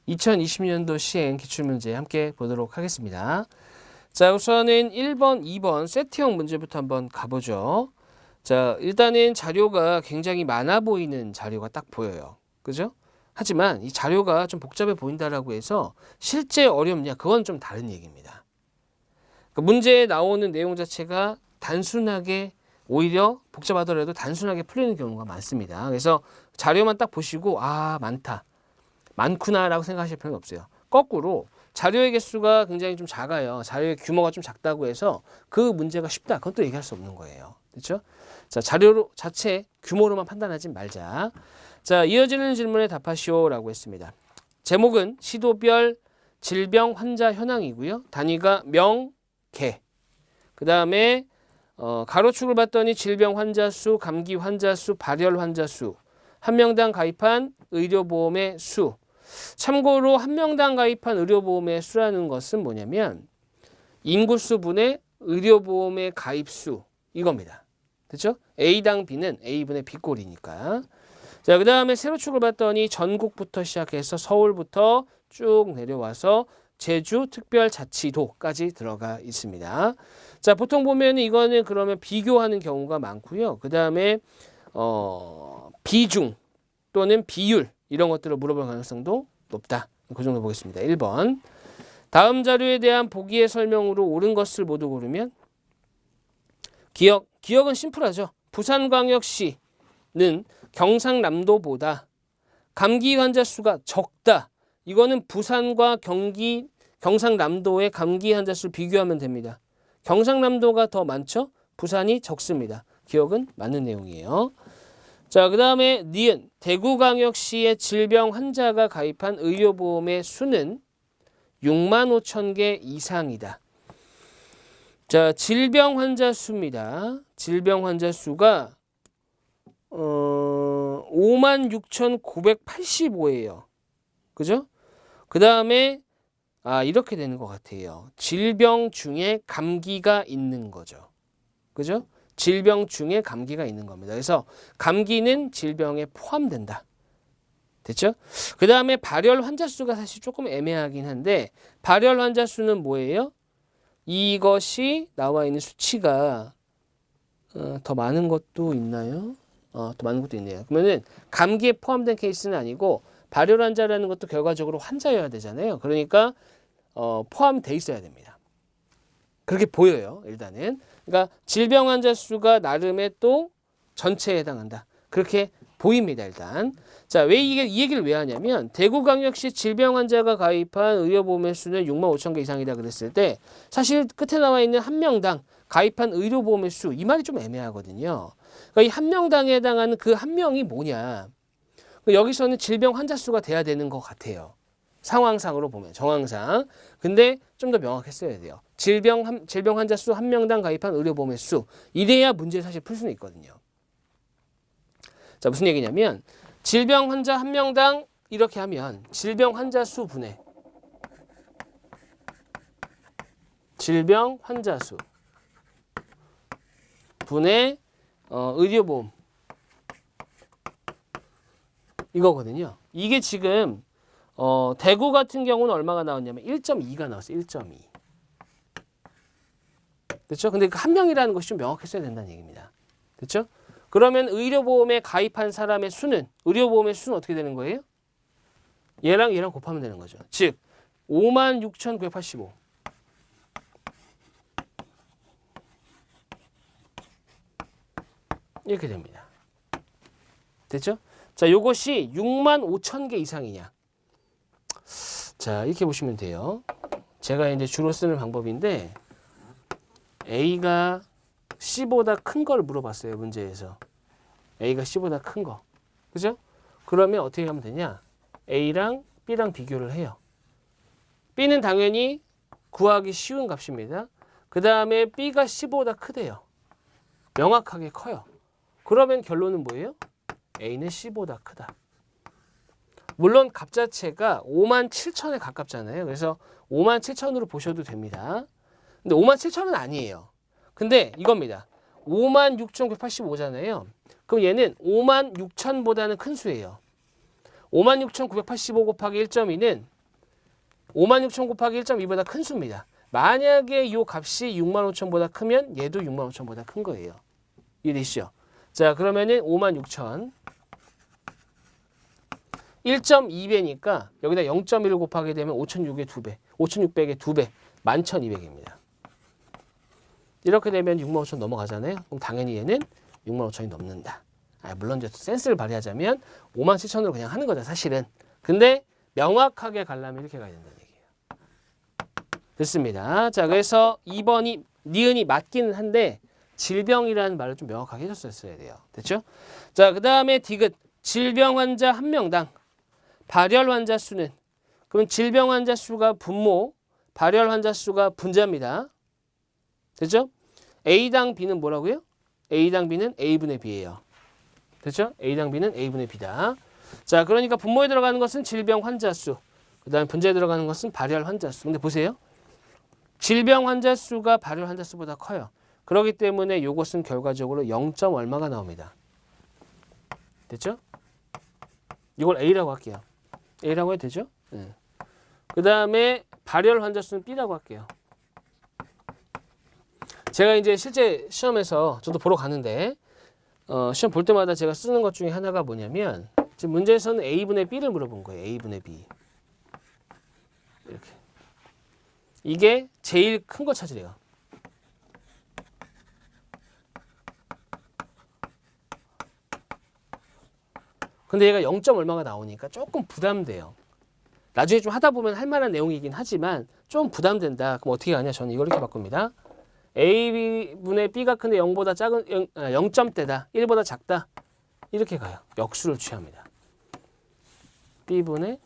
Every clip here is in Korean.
2020년도 시행 기출문제 함께 보도록 하겠습니다. 자, 우선은 1번, 2번 세트형 문제부터 한번 가보죠. 자, 일단은 자료가 굉장히 많아 보이는 자료가 딱 보여요. 그죠? 하지만 이 자료가 좀 복잡해 보인다라고 해서 실제 어렵냐? 그건 좀 다른 얘기입니다. 그러니까 문제에 나오는 내용 자체가 단순하게 오히려 복잡하더라도 단순하게 풀리는 경우가 많습니다. 그래서 자료만 딱 보시고 많구나라고 생각하실 필요는 없어요. 거꾸로 자료의 개수가 굉장히 좀 작아요. 자료의 규모가 좀 작다고 해서 그 문제가 쉽다. 그것도 얘기할 수 없는 거예요. 그렇죠? 자, 자료 자체 규모로만 판단하지 말자. 자, 이어지는 질문에 답하시오라고 했습니다. 제목은 시도별 질병 환자 현황이고요. 단위가 명, 개. 그 다음에 가로축을 봤더니 질병 환자 수, 감기 환자 수, 발열 환자 수, 한 명당 가입한 의료보험의 수. 참고로 한 명당 가입한 의료보험의 수라는 것은 뭐냐면 인구수 분의 의료보험의 가입수 이겁니다. 그렇죠? A당 B는 A분의 B꼴이니까. 자, 그 다음에 세로축을 봤더니 전국부터 시작해서 서울부터 쭉 내려와서 제주특별자치도까지 들어가 있습니다. 자, 보통 보면 이거는 그러면 비교하는 경우가 많고요. 그 다음에 비중 또는 비율 이런 것들을 물어볼 가능성도 높다. 그 정도 보겠습니다. 1번. 다음 자료에 대한 보기의 설명으로 옳은 것을 모두 고르면 기억은 심플하죠. 부산광역시는 경상남도보다 감기 환자 수가 적다. 이거는 부산과 경상남도의 감기 환자 수를 비교하면 됩니다. 경상남도가 더 많죠? 부산이 적습니다. 기억은 맞는 내용이에요. 자, 그 다음에 니은 대구광역시의 질병 환자가 가입한 의료보험의 수는 6만 5천 개 이상이다. 자, 질병 환자 수입니다. 질병 환자 수가 56,985예요. 그죠? 그 다음에 이렇게 되는 것 같아요. 질병 중에 감기가 있는 거죠. 그죠? 질병 중에 감기가 있는 겁니다. 그래서 감기는 질병에 포함된다. 됐죠? 그 다음에 발열 환자 수가 사실 조금 애매하긴 한데 발열 환자 수는 뭐예요? 이것이 나와 있는 수치가 더 많은 것도 있나요? 더 많은 것도 있네요. 그러면은 감기에 포함된 케이스는 아니고 발열 환자라는 것도 결과적으로 환자여야 되잖아요. 그러니까 포함돼 있어야 됩니다. 그렇게 보여요. 일단은. 그러니까 질병 환자 수가 나름의 또 전체에 해당한다. 그렇게 보입니다. 일단. 자, 왜 이 얘기를 왜 하냐면 대구광역시 질병 환자가 가입한 의료보험의 수는 6만 5천 개 이상이다 그랬을 때 사실 끝에 나와 있는 한 명당 가입한 의료보험의 수 이 말이 좀 애매하거든요. 그러니까 이 한 명당에 해당하는 그 한 명이 뭐냐. 여기서는 질병 환자 수가 돼야 되는 것 같아요. 상황상으로 보면 정황상. 근데 좀 더 명확했어야 돼요. 질병 환자 수 한 명당 가입한 의료보험의 수. 이래야 문제 사실 풀 수는 있거든요. 자, 무슨 얘기냐면 질병 환자 한 명당 이렇게 하면 질병 환자 수 분의 질병 환자 수 분의 의료보험 이거거든요. 이게 지금 대구 같은 경우는 얼마가 나왔냐면 1.2가 나왔어요. 1.2. 그렇죠? 근데 그 한 명이라는 것이 좀 명확했어야 된다는 얘기입니다. 그렇죠? 그러면 의료보험에 가입한 사람의 수는 의료보험의 수는 어떻게 되는 거예요? 얘랑 곱하면 되는 거죠. 즉 56,985 이렇게 됩니다. 됐죠? 자, 요것이 6만 5천 개 이상이냐? 자, 이렇게 보시면 돼요. 제가 이제 주로 쓰는 방법인데 A가 C보다 큰 걸 물어봤어요. 문제에서. A가 C보다 큰 거. 그죠? 그러면 어떻게 하면 되냐? A랑 B랑 비교를 해요. B는 당연히 구하기 쉬운 값입니다. 그 다음에 B가 C보다 크대요. 명확하게 커요. 그러면 결론은 뭐예요? A는 C보다 크다. 물론 값 자체가 5만 7천에 가깝잖아요. 그래서 5만 7천으로 보셔도 됩니다. 근데 5만 7천은 아니에요. 근데 이겁니다. 5만 6,985잖아요. 그럼 얘는 5만 6천보다는 큰 수예요. 56,985 곱하기 1.2는 56,000 곱하기 1.2보다 큰 수입니다. 만약에 이 값이 65,000보다 크면 얘도 65,000보다 큰 거예요. 이해되시죠? 자, 그러면은 56,000 1.2배니까 여기다 0.1을 곱하게 되면 5,600의 2배, 5,600의 2배, 11,200입니다. 이렇게 되면 65,000 넘어가잖아요. 그럼 당연히 얘는 65,000이 넘는다. 물론 이제 센스를 발휘하자면 57,000으로 그냥 하는 거죠, 사실은. 근데 명확하게 가려면 이렇게 가야 된다는 얘기예요. 됐습니다. 자, 그래서 2번이 니은이 맞기는 한데 질병이라는 말을 좀 명확하게 해줬어야 돼요. 됐죠? 자, 그 다음에 디귿. 질병 환자 1명당 발열 환자 수는, 그럼 질병 환자 수가 분모, 발열 환자 수가 분자입니다. 됐죠? A당 B는 뭐라고요? A당 B는 A분의 B예요. 됐죠? A당 B는 A분의 B다. 자, 그러니까 분모에 들어가는 것은 질병 환자 수, 그 다음에 분자에 들어가는 것은 발열 환자 수. 근데 보세요. 질병 환자 수가 발열 환자 수보다 커요. 그렇기 때문에 이것은 결과적으로 0. 얼마가 나옵니다. 됐죠? 이걸 A라고 할게요. A라고 해도 되죠? 네. 그 다음에 발열 환자 수는 B라고 할게요. 제가 이제 실제 시험에서 저도 보러 가는데 시험 볼 때마다 제가 쓰는 것 중에 하나가 뭐냐면 지금 문제에서는 A분의 B를 물어본 거예요. A분의 B. 이렇게. 이게 제일 큰 거 찾으래요. 근데 얘가 0. 얼마가 나오니까 조금 부담돼요. 나중에 좀 하다 보면 할 만한 내용이긴 하지만 좀 부담된다. 그럼 어떻게 하냐? 저는 이걸 이렇게 바꿉니다. A분의 B가 큰데 0보다 작은 0점대다. 1보다 작다. 이렇게 가요. 역수를 취합니다. B분의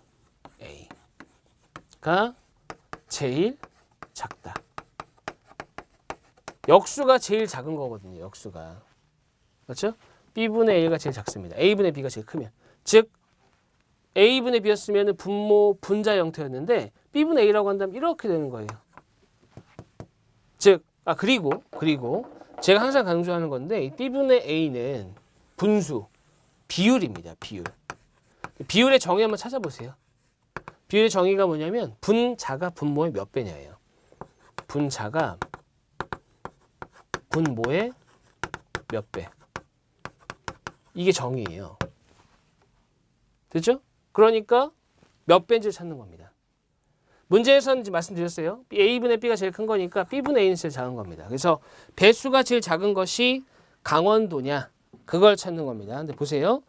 A가 제일 작다. 역수가 제일 작은 거거든요. 역수가. 그렇죠? B분의 A가 제일 작습니다. A분의 B가 제일 크면. 즉 A분의 B였으면 분모 분자 형태였는데 B분의 A라고 한다면 이렇게 되는 거예요. 즉 그리고 제가 항상 강조하는 건데 이 B분의 A는 분수, 비율입니다. 비율의 정의 한번 찾아보세요. 비율의 정의가 뭐냐면 분자가 분모의 몇 배냐예요. 분자가 분모의 몇 배. 이게 정의예요. 됐죠? 그러니까 몇 배인지를 찾는 겁니다. 문제에서는 이제 말씀드렸어요. A분의 B가 제일 큰 거니까 B분의 A는 제일 작은 겁니다. 그래서 배수가 제일 작은 것이 강원도냐 그걸 찾는 겁니다. 근데 보세요.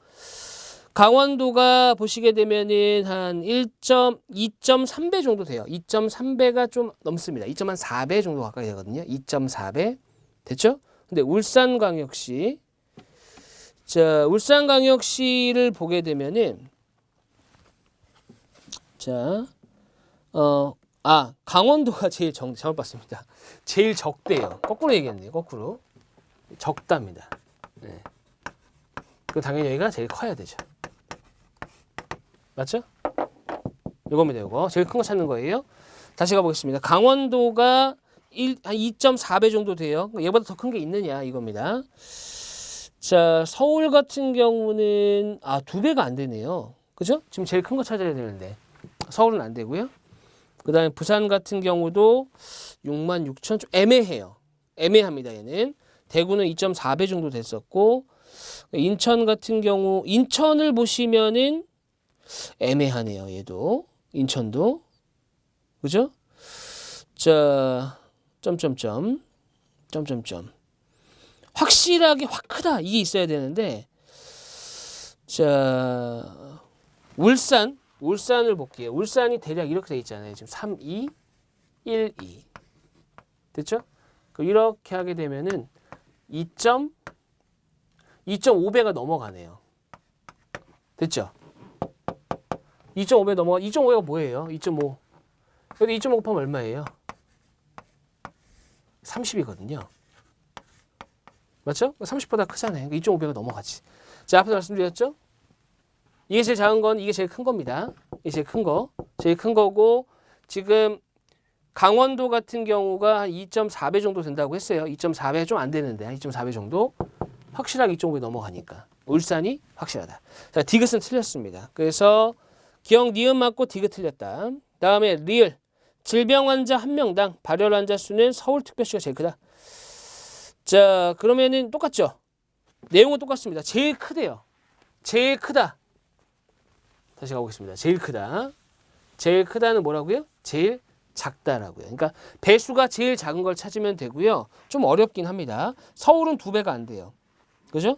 강원도가 보시게 되면은 한 2.3배 정도 돼요. 2.3배가 좀 넘습니다. 2.4배 정도 가까이 되거든요. 2.4배. 됐죠? 근데 울산광역시, 자, 울산광역시를 보게 되면은, 자, 강원도가 제일 잘못 봤습니다. 제일 적대요. 거꾸로 얘기했네요. 거꾸로. 적답니다. 네. 그 당연히 여기가 제일 커야 되죠. 맞죠? 이겁니다. 이거. 제일 큰 거 찾는 거예요. 다시 가보겠습니다. 강원도가 한 2.4배 정도 돼요. 얘보다 더 큰 게 있느냐 이겁니다. 자, 서울 같은 경우는 2배가 안 되네요. 그죠? 지금 제일 큰 거 찾아야 되는데 서울은 안 되고요. 그 다음에 부산 같은 경우도 66,000 좀 애매해요. 애매합니다. 얘는. 대구는 2.4배 정도 됐었고 인천 같은 경우 인천을 보시면은 애매하네요. 얘도 인천도 그죠? 자, 점점점 확실하게 확 크다 이게 있어야 되는데 자 울산을 볼게요. 울산이 대략 이렇게 돼 있잖아요. 지금 3, 2, 1, 2 됐죠? 이렇게 하게 되면은 2.5배가 넘어가네요. 됐죠? 2.5배 넘어가. 2.5가 뭐예요? 2.5. 근데 2.5 곱하면 얼마예요? 30이거든요. 맞죠? 30보다 크잖아요. 2.5배가 넘어가지. 자, 앞에서 말씀드렸죠? 이게 제일 작은 건 이게 제일 큰 겁니다. 이게 제일 큰 거. 제일 큰 거고 지금 강원도 같은 경우가 한 2.4배 정도 된다고 했어요. 2.4배 좀 안 되는데 2.4배 정도. 확실하게 2.5배 넘어가니까. 울산이 확실하다. 자, 디귿은 틀렸습니다. 그래서 기억 니은 맞고 디귿 틀렸다. 다음에 리을. 질병 환자 1명당 발열 환자 수는 서울특별시가 제일 크다. 자, 그러면은 똑같죠? 내용은 똑같습니다. 제일 크대요. 제일 크다. 다시 가보겠습니다. 제일 크다. 제일 크다는 뭐라고요? 제일 작다라고요. 그러니까 배수가 제일 작은 걸 찾으면 되고요. 좀 어렵긴 합니다. 서울은 2배가 안 돼요. 그죠?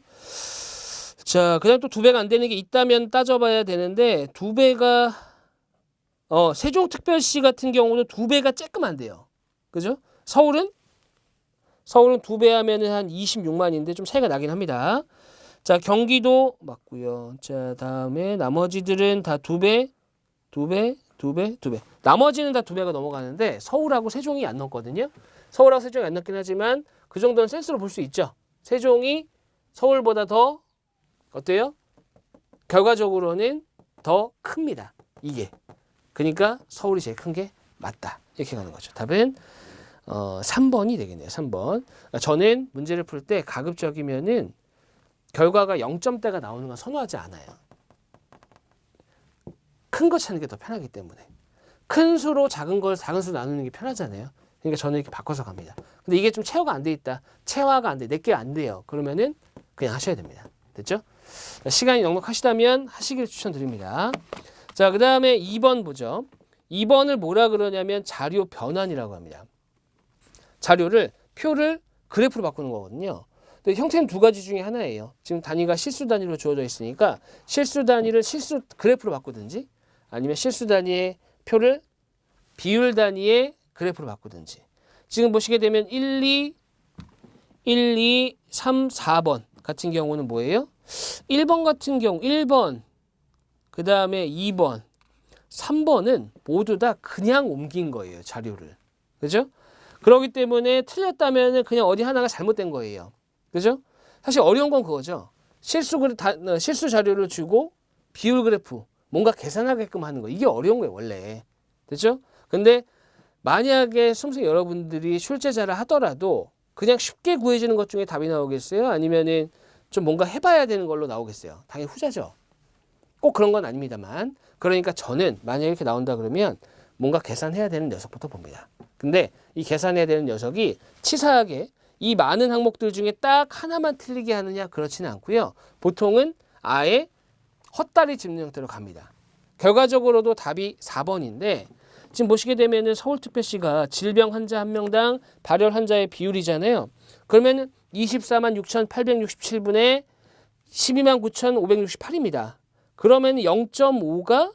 자, 그다음 또 2배가 안 되는 게 있다면 따져봐야 되는데 2배가 세종특별시 같은 경우는 2배가 조금 안 돼요. 그죠? 서울은 2배 하면은 한 26만인데 좀 차이가 나긴 합니다. 자, 경기도 맞고요. 자, 다음에 나머지들은 다 2배. 나머지는 다 2배가 넘어가는데 서울하고 세종이 안 넘거든요. 서울하고 세종이 안 넘긴 하지만 그 정도는 센스로 볼 수 있죠. 세종이 서울보다 더 어때요? 결과적으로는 더 큽니다. 이게. 그러니까 서울이 제일 큰 게 맞다. 이렇게 가는 거죠. 답은 3번이 되겠네요. 3번. 저는 문제를 풀 때 가급적이면은 결과가 0점대가 나오는 건 선호하지 않아요. 큰 거 찾는 게 더 편하기 때문에. 큰 수로 작은 걸 작은 수로 나누는 게 편하잖아요. 그러니까 저는 이렇게 바꿔서 갑니다. 근데 이게 좀 체화가 안 돼 있다. 체화가 안 돼. 내게 안 돼요. 그러면은 그냥 하셔야 됩니다. 됐죠? 시간이 넉넉하시다면 하시길 추천드립니다. 자, 그 다음에 2번 보죠. 2번을 뭐라 그러냐면 자료 변환이라고 합니다. 자료를 표를 그래프로 바꾸는 거거든요. 근데 형태는 2가지 중에 하나예요. 지금 단위가 실수 단위로 주어져 있으니까 실수 단위를 실수 그래프로 바꾸든지 아니면 실수 단위의 표를 비율 단위의 그래프로 바꾸든지. 지금 보시게 되면 1, 2, 3, 4번 같은 경우는 뭐예요? 1번 같은 경우 1번, 그 다음에 2번, 3번은 모두 다 그냥 옮긴 거예요. 자료를. 그죠? 그렇기 때문에 틀렸다면 그냥 어디 하나가 잘못된 거예요. 그죠? 사실 어려운 건 그거죠. 실수 자료를 주고 비율 그래프 뭔가 계산하게끔 하는 거. 이게 어려운 거예요, 원래. 됐죠? 근데 만약에 수험생 여러분들이 출제자를 하더라도 그냥 쉽게 구해지는 것 중에 답이 나오겠어요? 아니면은 좀 뭔가 해봐야 되는 걸로 나오겠어요? 당연히 후자죠. 꼭 그런 건 아닙니다만. 그러니까 저는 만약에 이렇게 나온다 그러면 뭔가 계산해야 되는 녀석부터 봅니다. 근데 이 계산해야 되는 녀석이 치사하게 이 많은 항목들 중에 딱 하나만 틀리게 하느냐 그렇지는 않고요. 보통은 아예 헛다리 짚는 형태로 갑니다. 결과적으로도 답이 4번인데 지금 보시게 되면은 서울특별시가 질병 환자 1명당 발열 환자의 비율이잖아요. 그러면은 24만 6,867분의 12만 9,568입니다. 그러면 0.5가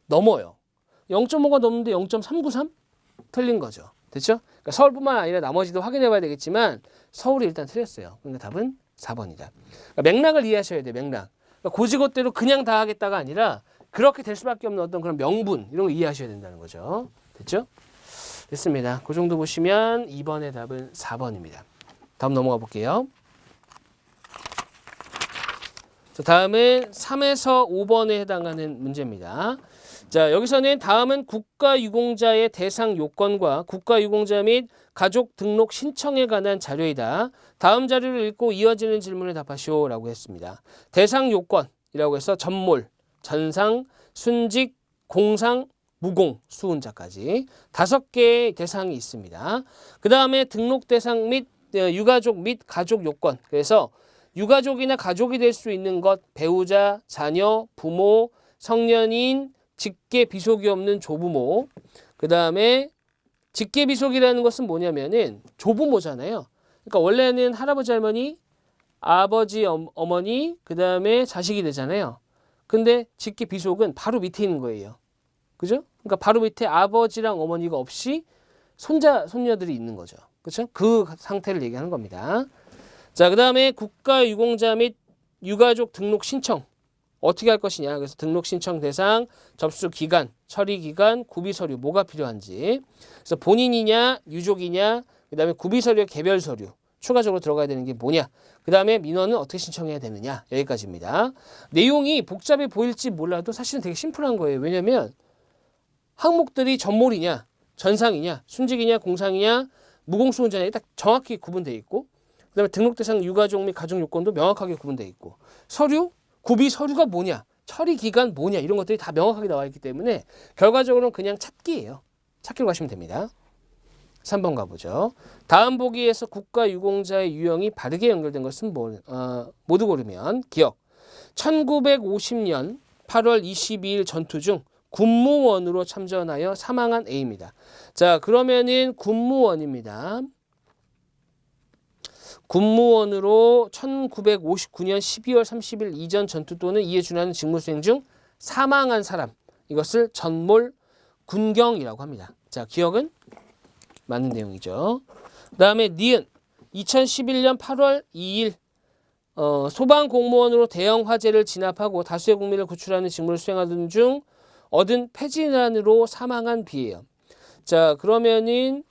넘어요. 0.5가 넘는데 0.393? 틀린 거죠. 됐죠? 그러니까 서울뿐만 아니라 나머지도 확인해 봐야 되겠지만 서울이 일단 틀렸어요. 그러니까 답은 4번이다. 그러니까 맥락을 이해하셔야 돼요. 맥락. 그러니까 고지고대로 그냥 다 하겠다가 아니라 그렇게 될 수밖에 없는 어떤 그런 명분 이런 거 이해하셔야 된다는 거죠. 됐죠? 됐습니다. 그 정도 보시면 2번의 답은 4번입니다. 다음 넘어가 볼게요. 자, 다음은 3에서 5번에 해당하는 문제입니다. 자, 여기서는 다음은 국가유공자의 대상 요건과 국가유공자 및 가족 등록 신청에 관한 자료이다. 다음 자료를 읽고 이어지는 질문에 답하시오 라고 했습니다. 대상 요건이라고 해서 전몰, 전상, 순직, 공상, 무공, 수훈자까지 5개의 대상이 있습니다. 그 다음에 등록 대상 및 유가족 및 가족 요건. 그래서 유가족이나 가족이 될 수 있는 것, 배우자, 자녀, 부모, 성년인, 직계 비속이 없는 조부모. 그 다음에 직계 비속이라는 것은 뭐냐면은 조부모잖아요. 그러니까 원래는 할아버지, 할머니, 아버지, 어머니, 그 다음에 자식이 되잖아요. 근데 직계 비속은 바로 밑에 있는 거예요. 그죠? 그러니까 바로 밑에 아버지랑 어머니가 없이 손자, 손녀들이 있는 거죠. 그렇죠? 그 상태를 얘기하는 겁니다. 자, 그 다음에 국가유공자 및 유가족 등록 신청. 어떻게 할 것이냐. 그래서 등록 신청 대상, 접수 기간, 처리 기간, 구비 서류 뭐가 필요한지. 그래서 본인이냐, 유족이냐, 그 다음에 구비 서류, 개별 서류. 추가적으로 들어가야 되는 게 뭐냐. 그 다음에 민원은 어떻게 신청해야 되느냐. 여기까지입니다. 내용이 복잡해 보일지 몰라도 사실은 되게 심플한 거예요. 왜냐면 항목들이 전몰이냐, 전상이냐, 순직이냐, 공상이냐, 무공수훈자냐 딱 정확히 구분되어 있고 그 다음에 등록 대상 유가족 및 가족 요건도 명확하게 구분되어 있고 서류, 구비 서류가 뭐냐 처리 기간 뭐냐 이런 것들이 다 명확하게 나와 있기 때문에 결과적으로는 그냥 찾기예요. 찾기로 가시면 됩니다. 3번 가보죠. 다음 보기에서 국가 유공자의 유형이 바르게 연결된 것은 모두 고르면 기억. 1950년 8월 22일 전투 중 군무원으로 참전하여 사망한 A입니다. 자, 그러면은 군무원입니다. 군무원으로 1959년 12월 30일 이전 전투 또는 이에 준하는 직무 수행 중 사망한 사람. 이것을 전몰 군경이라고 합니다. 자, 기억은 맞는 내용이죠. 그 다음에 니은 2011년 8월 2일 소방공무원으로 대형 화재를 진압하고 다수의 국민을 구출하는 직무를 수행하던 중 얻은 폐진환으로 사망한 B예요. 자, 그러면은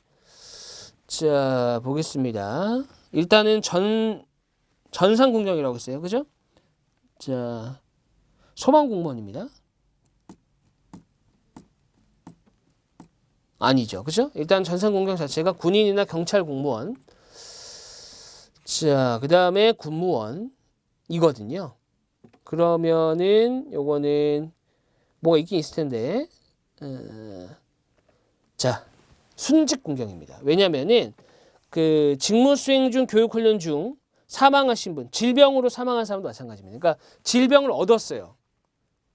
자 보겠습니다. 일단은 전상군경이라고 했어요. 그죠? 자, 소방공무원입니다. 아니죠. 그죠? 일단 전상군경 자체가 군인이나 경찰 공무원. 자, 그 다음에 군무원이거든요. 그러면은 요거는 뭐가 있긴 있을 텐데 자, 순직군경입니다. 왜냐면은 그 직무 수행 중 교육 훈련 중 사망하신 분, 질병으로 사망한 사람도 마찬가지입니다. 그러니까 질병을 얻었어요.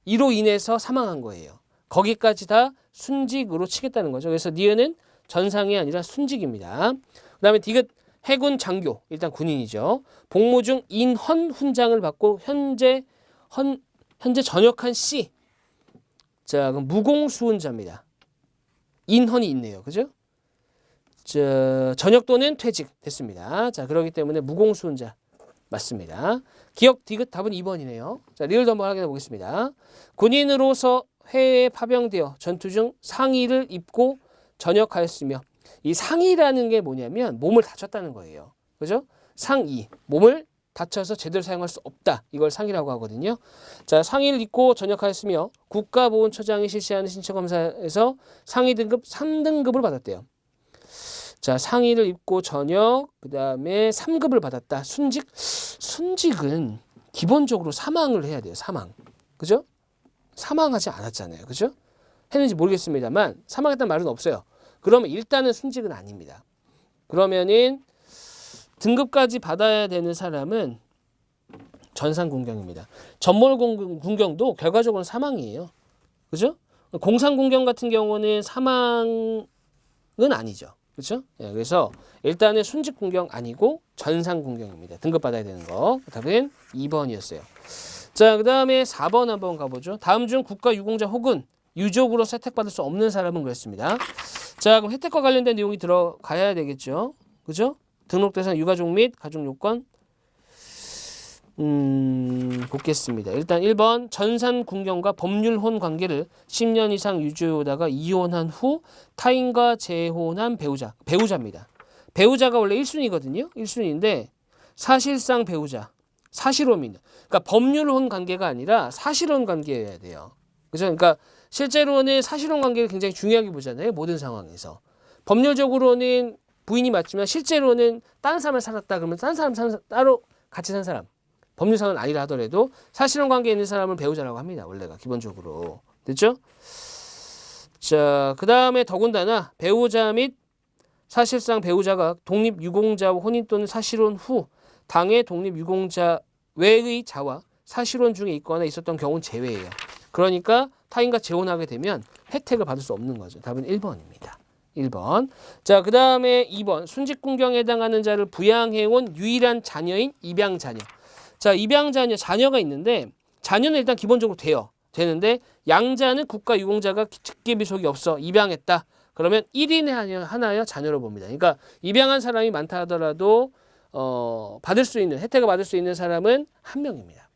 이로 인해서 사망한 거예요. 거기까지 다 순직으로 치겠다는 거죠. 그래서 니은은 전상이 아니라 순직입니다. 그 다음에 디귿 해군 장교, 일단 군인이죠. 복무 중 인헌 훈장을 받고 현재 전역한 C. 자, 그럼 무공수훈자입니다. 인헌이 있네요. 그죠? 자, 전역 또는 퇴직 됐습니다. 자, 그렇기 때문에 무공수훈자 맞습니다. 기억 디귿 답은 2번이네요. 자, 리얼도 한번 확인해 보겠습니다. 군인으로서 해외에 파병되어 전투 중 상의를 입고 전역하였으며 이 상의라는 게 뭐냐면 몸을 다쳤다는 거예요. 그죠? 상의, 몸을 다쳐서 제대로 사용할 수 없다. 이걸 상의라고 하거든요. 자, 상의를 입고 전역하였으며 국가보훈처장이 실시하는 신체검사에서 상의 등급 3등급을 받았대요. 자, 상의를 입고 전역, 그 다음에 3급을 받았다. 순직은 기본적으로 사망을 해야 돼요. 사망. 그죠? 사망하지 않았잖아요. 그죠? 했는지 모르겠습니다만 사망했다는 말은 없어요. 그러면 일단은 순직은 아닙니다. 그러면은 등급까지 받아야 되는 사람은 전상군경입니다. 전몰군경도 결과적으로는 사망이에요. 그죠? 공상군경 같은 경우는 사망은 아니죠. 그렇죠? 예, 그래서 일단은 순직군경 아니고 전상군경입니다. 등급 받아야 되는 거. 답은 2번이었어요. 자, 그 다음에 4번 한번 가보죠. 다음 중 국가 유공자 혹은 유족으로 혜택받을 수 없는 사람은 그랬습니다. 자, 그럼 혜택과 관련된 내용이 들어가야 되겠죠. 그죠? 등록 대상 유가족 및 가족 요건 보겠습니다. 일단 1번 전산 군경과 법률혼 관계를 10년 이상 유지하다가 이혼한 후 타인과 재혼한 배우자입니다. 배우자가 원래 1순위거든요. 1순위인데 사실상 배우자, 사실혼입니다. 그러니까 법률혼 관계가 아니라 사실혼 관계여야 돼요. 그죠? 그러니까 실제로는 사실혼 관계를 굉장히 중요하게 보잖아요. 모든 상황에서. 법률적으로는 부인이 맞지만 실제로는 다른 사람을 살았다 그러면 다른 사람 따로 같이 산 사람. 법률상은 아니라 하더라도 사실혼 관계에 있는 사람을 배우자라고 합니다. 원래가 기본적으로. 됐죠? 자, 그 다음에 더군다나 배우자 및 사실상 배우자가 독립유공자와 혼인 또는 사실혼 후 당의 독립유공자 외의 자와 사실혼 중에 있거나 있었던 경우는 제외예요. 그러니까 타인과 재혼하게 되면 혜택을 받을 수 없는 거죠. 답은 1번입니다. 1번. 자, 그 다음에 2번. 순직군경에 해당하는 자를 부양해온 유일한 자녀인 입양자녀. 자, 입양자녀, 자녀가 있는데 자녀는 일단 기본적으로 되는데 양자는 국가 유공자가 직계비속이 없어 입양했다. 그러면 1인에 하나여 자녀로 봅니다. 그러니까 입양한 사람이 많다 하더라도 받을 수 있는 혜택을 받을 수 있는 사람은 한 명입니다.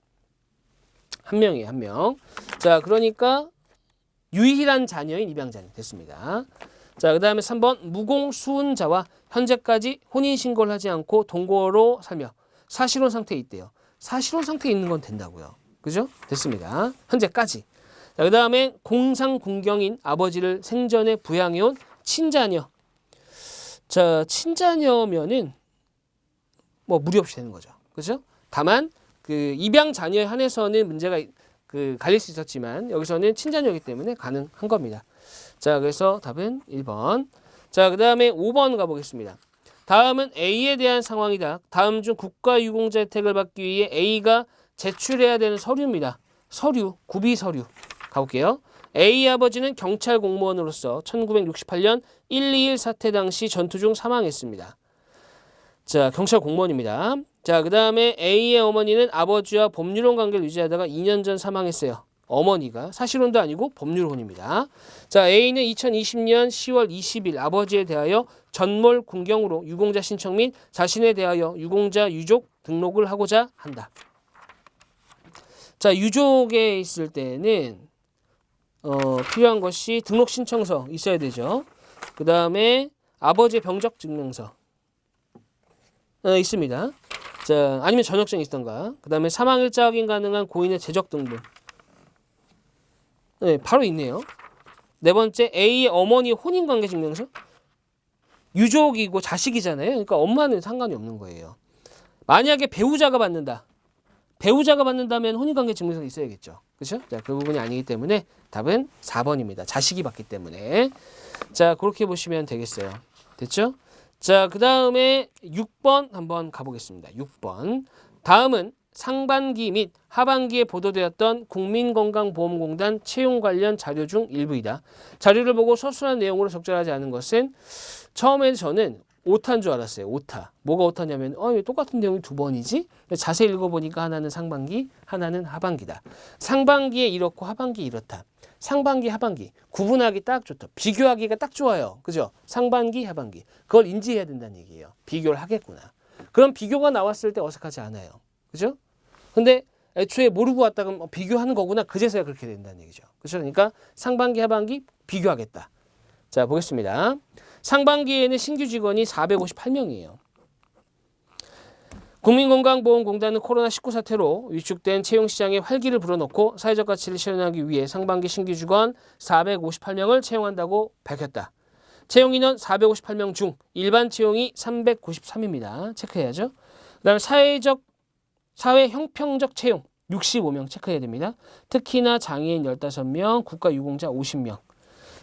한 명이에요. 한 명. 자, 그러니까 유일한 자녀인 입양자녀 됐습니다. 자, 그 다음에 3번 무공수훈자와 현재까지 혼인신고를 하지 않고 동거로 살며 사실혼 상태에 있대요. 사실혼 상태에 있는 건 된다고요. 그죠? 됐습니다. 현재까지. 자, 그 다음에 공상군경인 아버지를 생전에 부양해온 친자녀. 자, 친자녀면은 뭐 무리 없이 되는 거죠. 그죠? 다만 그 입양 자녀에 한해서는 문제가 갈릴 수 있었지만 여기서는 친자녀이기 때문에 가능한 겁니다. 자, 그래서 답은 1번. 자, 그 다음에 5번 가보겠습니다. 다음은 A에 대한 상황이다. 다음 중 국가유공자 혜택을 받기 위해 A가 제출해야 되는 서류입니다. 서류, 구비 서류. 가볼게요. A 아버지는 경찰 공무원으로서 1968년 1.2.1 사태 당시 전투 중 사망했습니다. 자, 경찰 공무원입니다. 자, 그 다음에 A의 어머니는 아버지와 법률혼 관계를 유지하다가 2년 전 사망했어요. 어머니가 사실혼도 아니고 법률혼입니다. 자, A는 2020년 10월 20일 아버지에 대하여 전몰 군경으로 유공자 신청 및 자신에 대하여 유공자 유족 등록을 하고자 한다. 자, 유족에 있을 때는 필요한 것이 등록 신청서 있어야 되죠. 그 다음에 아버지의 병적 증명서 있습니다. 자, 아니면 전역증이 있던가. 그 다음에 사망일자 확인 가능한 고인의 재적 등본. 네, 바로 있네요. 네 번째, A의 어머니 혼인관계 증명서. 유족이고 자식이잖아요. 그러니까 엄마는 상관이 없는 거예요. 만약에 배우자가 받는다. 배우자가 받는다면 혼인관계 증명서가 있어야겠죠. 그렇죠? 자, 그 부분이 아니기 때문에 답은 4번입니다. 자식이 받기 때문에. 자, 그렇게 보시면 되겠어요. 됐죠? 자, 그 다음에 6번 한번 가보겠습니다. 6번. 다음은 상반기 및 하반기에 보도되었던 국민건강보험공단 채용 관련 자료 중 일부이다. 자료를 보고 서술한 내용으로 적절하지 않은 것은 처음에 저는 오타인 줄 알았어요. 오타. 뭐가 오타냐면 왜 똑같은 내용이 두 번이지? 자세히 읽어보니까 하나는 상반기, 하나는 하반기다. 상반기에 이렇고 하반기에 이렇다. 상반기, 하반기. 구분하기 딱 좋다. 비교하기가 딱 좋아요. 그죠? 상반기, 하반기. 그걸 인지해야 된다는 얘기예요. 비교를 하겠구나. 그럼 비교가 나왔을 때 어색하지 않아요. 그죠? 근데 애초에 모르고 왔다가 비교하는 거구나. 그제서야 그렇게 된다는 얘기죠. 그렇죠? 그러니까 상반기, 하반기 비교하겠다. 자, 보겠습니다. 상반기에는 신규 직원이 458명이에요. 국민건강보험공단은 코로나19 사태로 위축된 채용시장에 활기를 불어넣고 사회적 가치를 실현하기 위해 상반기 신규 직원 458명을 채용한다고 밝혔다. 채용 인원 458명 중 일반 채용이 393입니다. 체크해야죠. 그 다음에 사회 형평적 채용 65명 체크해야 됩니다. 특히나 장애인 15명, 국가유공자 50명.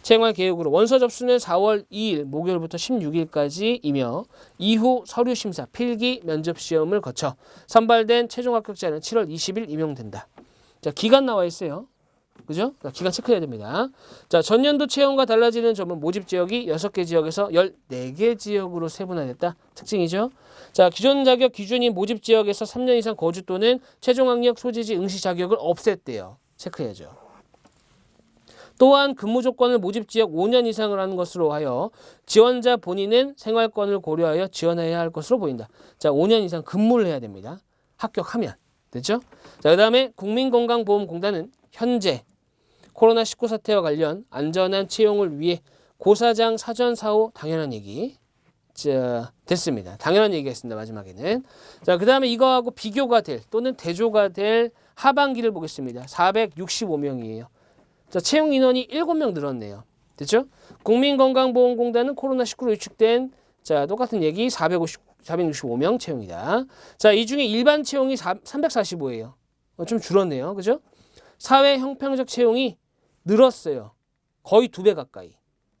채용할 계획으로 원서 접수는 4월 2일 목요일부터 16일까지이며 이후 서류 심사, 필기, 면접 시험을 거쳐 선발된 최종 합격자는 7월 20일 임용된다. 자, 기간 나와 있어요. 그죠? 기간 체크해야 됩니다. 자, 전년도 채용과 달라지는 점은 모집 지역이 6개 지역에서 14개 지역으로 세분화됐다. 특징이죠. 자, 기존 자격 기준인 모집 지역에서 3년 이상 거주 또는 최종 학력 소지지 응시 자격을 없앴대요. 체크해야죠. 또한 근무 조건을 모집 지역 5년 이상을 하는 것으로 하여 지원자 본인은 생활권을 고려하여 지원해야 할 것으로 보인다. 자, 5년 이상 근무를 해야 됩니다. 합격하면. 됐죠? 자, 그 다음에 국민건강보험공단은 현재 코로나19 사태와 관련 안전한 채용을 위해 고사장 사전 사후 당연한 얘기. 자, 됐습니다. 당연한 얘기가 있습니다. 마지막에는. 자, 그 다음에 이거하고 비교가 될 또는 대조가 될 하반기를 보겠습니다. 465명이에요. 자, 채용 인원이 7명 늘었네요. 됐죠? 국민건강보험공단은 코로나19로 위축된 자, 똑같은 얘기 465명 채용이다. 자, 이 중에 일반 채용이 345예요. 좀 줄었네요. 그죠? 사회 형평적 채용이 늘었어요. 거의 2배 가까이.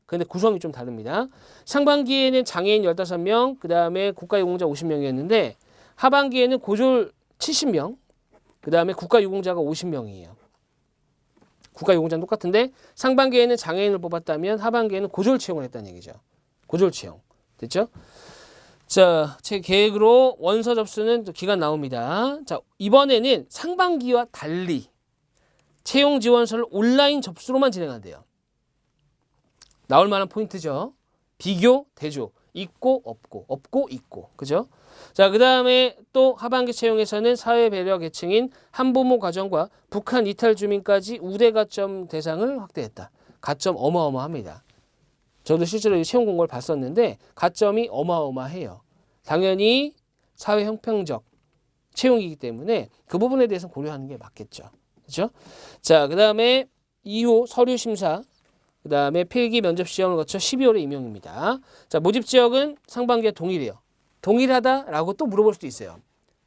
근데 구성이 좀 다릅니다. 상반기에는 장애인 15명, 그 다음에 국가유공자 50명이었는데 하반기에는 고졸 70명, 그 다음에 국가유공자가 50명이에요. 국가유공자는 똑같은데 상반기에는 장애인을 뽑았다면 하반기에는 고졸 채용을 했다는 얘기죠. 고졸 채용. 됐죠? 자, 제 계획으로 원서 접수는 기간 나옵니다. 자, 이번에는 상반기와 달리 채용 지원서를 온라인 접수로만 진행한대요. 나올 만한 포인트죠. 비교, 대조. 있고 없고, 없고 있고. 그죠? 자, 그 다음에 또 하반기 채용에서는 사회 배려 계층인 한부모 가정과 북한 이탈 주민까지 우대 가점 대상을 확대했다. 가점 어마어마합니다. 저도 실제로 채용 공고를 봤었는데 가점이 어마어마해요. 당연히 사회 형평적 채용이기 때문에 그 부분에 대해서 고려하는 게 맞겠죠. 그렇죠? 자, 그 다음에 이후 서류 심사, 그 다음에 필기 면접 시험을 거쳐 12월에 임용입니다. 자, 모집 지역은 상반기에 동일해요. 동일하다라고 또 물어볼 수도 있어요.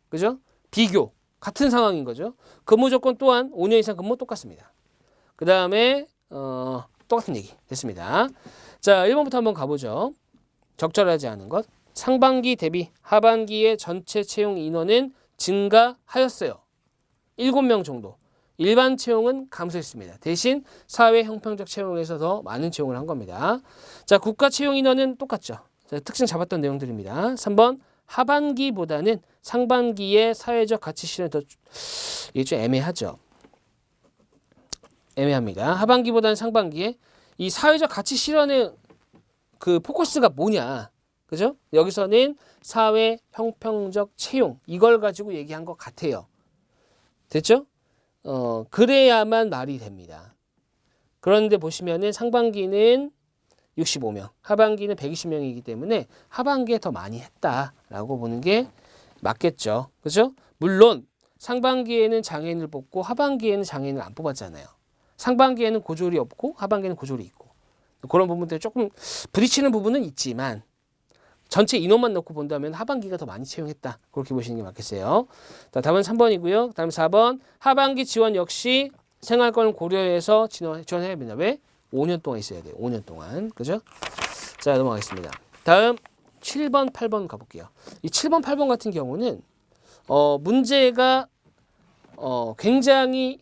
그죠? 비교. 같은 상황인 거죠. 근무 조건 또한 5년 이상 근무 똑같습니다. 그 다음에 똑같은 얘기 됐습니다. 자, 1번부터 한번 가보죠. 적절하지 않은 것. 상반기 대비 하반기의 전체 채용 인원은 증가하였어요. 7명 정도. 일반 채용은 감소했습니다. 대신 사회 형평적 채용에서 더 많은 채용을 한 겁니다. 자, 국가 채용 인원은 똑같죠. 자, 특징 잡았던 내용들입니다. 3번 하반기보다는 상반기에 사회적 가치 실현이 더 이게 좀 애매하죠. 애매합니다. 하반기보다는 상반기에 이 사회적 가치 실현의 그 포커스가 뭐냐, 그죠? 여기서는 사회 형평적 채용 이걸 가지고 얘기한 것 같아요. 됐죠? 그래야만 말이 됩니다. 그런데 보시면은 상반기는 65명, 하반기는 120명이기 때문에 하반기에 더 많이 했다라고 보는 게 맞겠죠. 그죠? 물론 상반기에는 장애인을 뽑고 하반기에는 장애인을 안 뽑았잖아요. 상반기에는 고졸이 없고 하반기에는 고졸이 있고 그런 부분들 조금 부딪히는 부분은 있지만 전체 인원만 넣고 본다면 하반기가 더 많이 채용했다. 그렇게 보시는 게 맞겠어요. 자, 답은 3번이고요. 다음 4번 하반기 지원 역시 생활권을 고려해서 지원해야 됩니다. 왜? 5년 동안 있어야 돼요. 5년 동안. 그죠? 자, 넘어가겠습니다. 다음 7번, 8번 가볼게요. 이 7번, 8번 같은 경우는 문제가 굉장히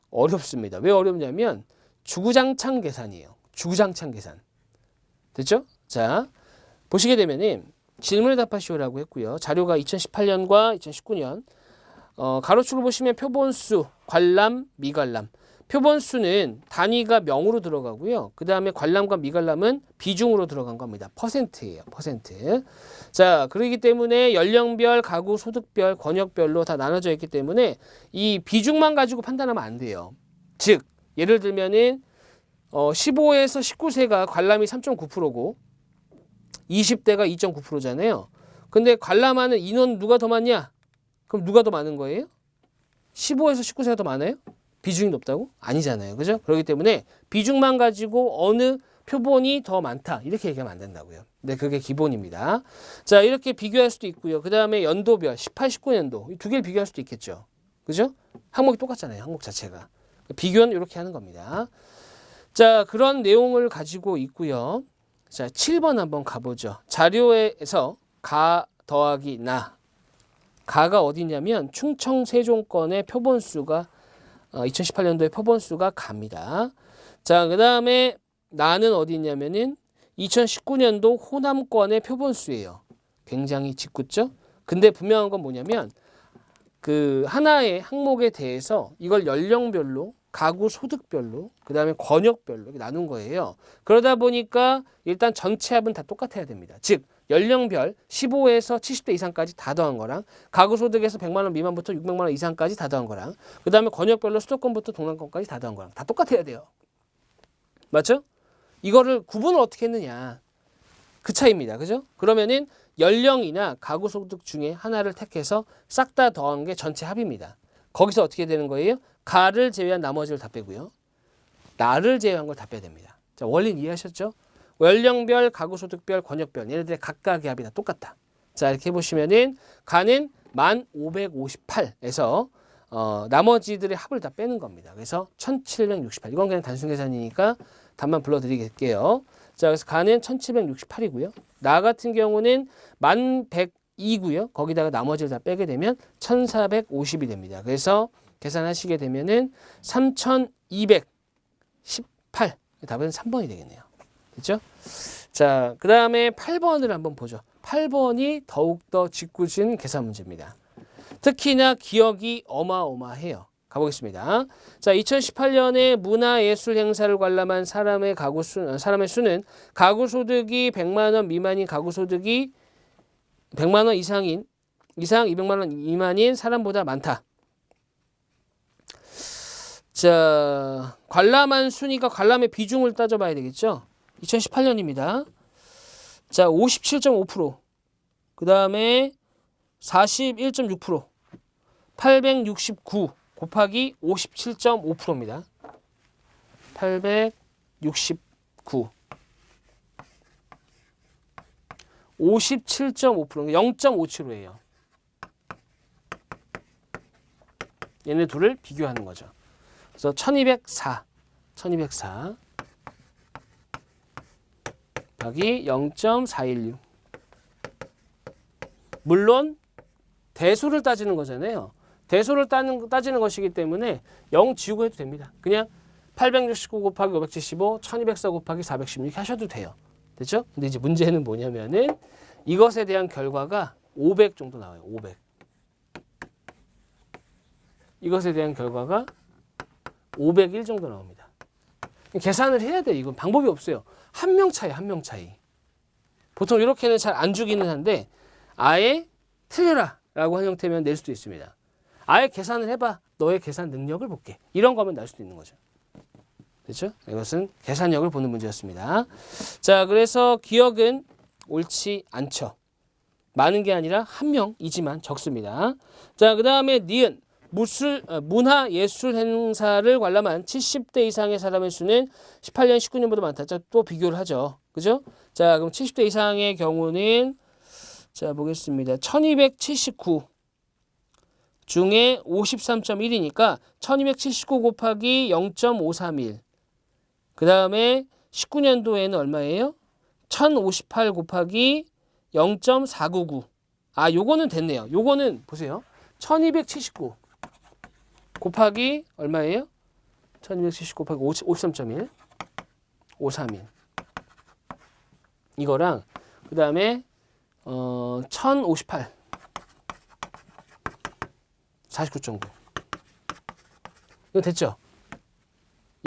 어렵습니다. 왜 어렵냐면 주구장창 계산이에요. 주구장창 계산. 됐죠? 자, 보시게 되면은 질문에 답하시오라고 했고요. 자료가 2018년과 2019년. 가로축을 보시면 표본수, 관람, 미관람. 표본수는 단위가 명으로 들어가고요. 그 다음에 관람과 미관람은 비중으로 들어간 겁니다. 퍼센트예요. 퍼센트. 자, 그렇기 때문에 연령별, 가구, 소득별, 권역별로 다 나눠져 있기 때문에 이 비중만 가지고 판단하면 안 돼요. 즉, 예를 들면은 15에서 19세가 관람이 3.9%고 20대가 2.9%잖아요. 근데 관람하는 인원 누가 더 많냐? 그럼 누가 더 많은 거예요? 15에서 19세가 더 많아요? 비중이 높다고? 아니잖아요. 그죠? 그렇기 때문에 비중만 가지고 어느 표본이 더 많다. 이렇게 얘기하면 안 된다고요. 네, 그게 기본입니다. 자, 이렇게 비교할 수도 있고요. 그 다음에 연도별 18, 19년도 이 두 개를 비교할 수도 있겠죠. 그죠? 항목이 똑같잖아요. 항목 자체가. 비교는 이렇게 하는 겁니다. 자, 그런 내용을 가지고 있고요. 자, 7번 한번 가보죠. 자료에서 가 더하기 나. 가가 어디냐면 충청 세종권의 표본수가 2018년도에 표본수가 갑니다. 자, 그 다음에 나는 어디 있냐면은 2019년도 호남권의 표본수예요. 굉장히 짓궂죠? 근데 분명한 건 뭐냐면 그 하나의 항목에 대해서 이걸 연령별로 가구 소득별로 그 다음에 권역별로 이렇게 나눈 거예요. 그러다 보니까 일단 전체 합은 다 똑같아야 됩니다. 즉 연령별 15에서 70대 이상까지 다 더한 거랑 가구 소득에서 100만 원 미만부터 600만 원 이상까지 다 더한 거랑 그 다음에 권역별로 수도권부터 동남권까지 다 더한 거랑 다 똑같아야 돼요. 맞죠? 이거를 구분을 어떻게 했느냐 그 차이입니다. 그죠? 그러면은 연령이나 가구 소득 중에 하나를 택해서 싹 다 더한 게 전체 합입니다. 거기서 어떻게 되는 거예요? 가를 제외한 나머지를 다 빼고요. 나를 제외한 걸 다 빼야 됩니다. 자, 원리는 이해하셨죠? 연령별, 가구소득별, 권역별 얘네들의 각각의 합이 다 똑같다. 자, 이렇게 해보시면은 가는 1558에서 나머지들의 합을 다 빼는 겁니다. 그래서 1768. 이건 그냥 단순 계산이니까 답만 불러드리겠게요. 자, 그래서 가는 1768이고요. 나 같은 경우는 1102고요. 거기다가 나머지를 다 빼게 되면 1450이 됩니다. 그래서 계산하시게 되면은 3218. 답은 3번이 되겠네요. 됐죠? 자, 그 다음에 8번을 한번 보죠. 8번이 더욱더 짓궂은 계산 문제입니다. 특히나 기억이 어마어마해요. 가보겠습니다. 자, 2018년에 문화예술 행사를 관람한 사람의 수는 가구 소득이 100만 원 미만인 가구 소득이 100만 원 이상 200만 원 미만인 사람보다 많다. 자, 관람한 순위가 관람의 비중을 따져봐야 되겠죠. 2018년입니다. 자, 57.5%. 그 다음에 41.6%. 869 곱하기 57.5%입니다. 869. 57.5%. 0.57호예요. 얘네 둘을 비교하는 거죠. 그래서 1204 더하기 0.416. 물론 대소를 따지는 거잖아요. 대소를 따지는 것이기 때문에 0 지우고 해도 됩니다. 그냥 869 곱하기 575, 1204 곱하기 416 하셔도 돼요. 됐죠? 근데 이제 문제는 뭐냐면은 이것에 대한 결과가 500 정도 나와요. 500. 이것에 대한 결과가 501 정도 나옵니다. 계산을 해야 돼. 이건 방법이 없어요. 한 명 차이, 한 명 차이. 보통 이렇게는 잘 안 주기는 한데 아예 틀려라 라고 한 형태면 낼 수도 있습니다. 아예 계산을 해봐. 너의 계산 능력을 볼게. 이런 거면 날 수도 있는 거죠. 됐죠? 이것은 계산력을 보는 문제였습니다. 자, 그래서 기억은 옳지 않죠. 많은 게 아니라 한 명이지만 적습니다. 자, 그 다음에 니은. 문화예술 행사를 관람한 70대 이상의 사람의 수는 18년, 19년보다 많다. 자, 또 비교를 하죠. 그죠? 자, 그럼 70대 이상의 경우는 자, 보겠습니다. 1279 중에 53.1이니까 1279 곱하기 0.531. 그 다음에 19년도에는 얼마예요? 1058 곱하기 0.499. 아, 요거는 됐네요. 요거는 보세요. 1279 곱하기 얼마예요? 1279 곱하기 53.1 531 이거랑 그 다음에 1058 49.9 이거 됐죠?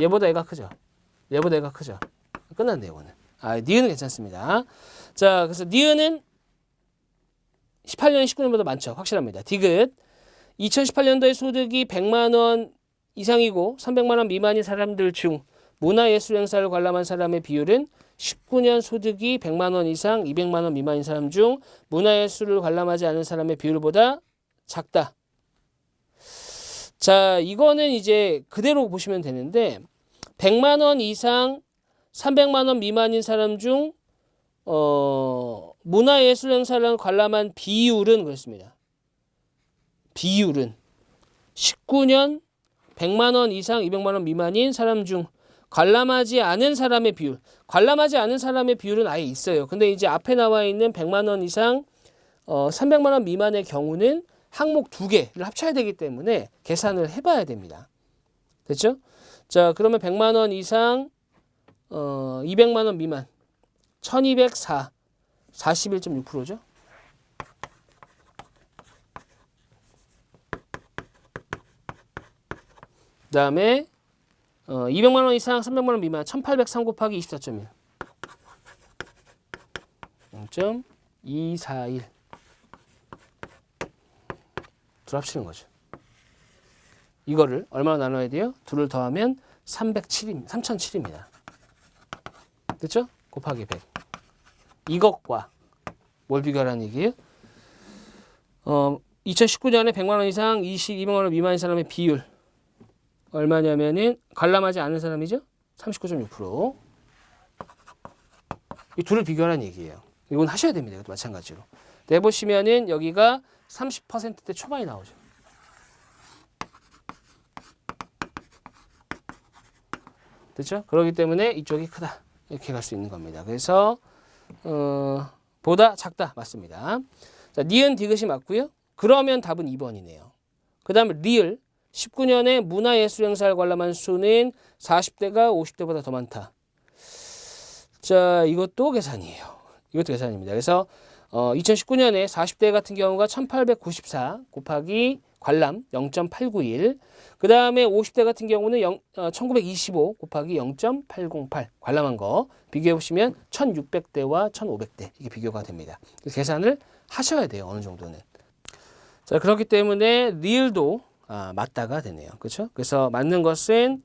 얘보다 얘가 크죠? 얘보다 얘가 크죠? 끝났네요. 이거는. 아, 니은은 괜찮습니다. 자, 그래서 니은은 18년, 19년보다 많죠. 확실합니다. 디귿 2018년도에 소득이 100만 원 이상이고 300만 원 미만인 사람들 중 문화예술 행사를 관람한 사람의 비율은 19년 소득이 100만 원 이상 200만 원 미만인 사람 중 문화예술을 관람하지 않은 사람의 비율보다 작다. 자, 이거는 이제 그대로 보시면 되는데 100만 원 이상 300만 원 미만인 사람 중 문화예술 행사를 관람한 비율은 그렇습니다. 비율은 19년 100만 원 이상 200만 원 미만인 사람 중 관람하지 않은 사람의 비율. 관람하지 않은 사람의 비율은 아예 있어요. 근데 이제 앞에 나와 있는 100만 원 이상 300만 원 미만의 경우는 항목 2개를 합쳐야 되기 때문에 계산을 해봐야 됩니다. 됐죠? 자, 그러면 100만 원 이상 200만 원 미만 1204 41.6%죠. 그 다음에 200만 원 이상 300만 원 미만 1803 곱하기 24.1 0.241 둘 합치는 거죠. 이거를 얼마나 나눠야 돼요? 둘을 더하면 3007입니다. 됐죠? 곱하기 100. 이것과 뭘 비교하라는 얘기예요? 2019년에 100만 원 이상 200만 원 미만인 사람의 비율 얼마냐면은 관람하지 않은 사람이죠? 39.6%. 이 둘을 비교하라는 얘기예요. 이건 하셔야 됩니다. 이것도 마찬가지로. 내보시면은 여기가 30%대 초반이 나오죠. 됐죠? 그렇기 때문에 이쪽이 크다. 이렇게 갈 수 있는 겁니다. 그래서 보다 작다. 맞습니다. 자, 니은 디귿이 맞고요. 그러면 답은 2번이네요. 그 다음에 리을 19년에 문화예술 행사를 관람한 수는 40대가 50대보다 더 많다. 자, 이것도 계산이에요. 이것도 계산입니다. 그래서 2019년에 40대 같은 경우가 1894 곱하기 관람 0.891. 그 다음에 50대 같은 경우는 1925 곱하기 0.808 관람한 거 비교해 보시면 1600대와 1500대 이게 비교가 됩니다. 계산을 하셔야 돼요. 어느 정도는. 자, 그렇기 때문에 리을도 맞다가 되네요. 그렇죠? 그래서 맞는 것은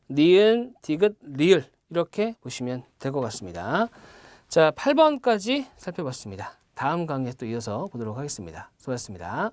니은, 디귿, 리을 이렇게 보시면 될 것 같습니다. 자, 8번까지 살펴봤습니다. 다음 강의에 또 이어서 보도록 하겠습니다. 수고하셨습니다.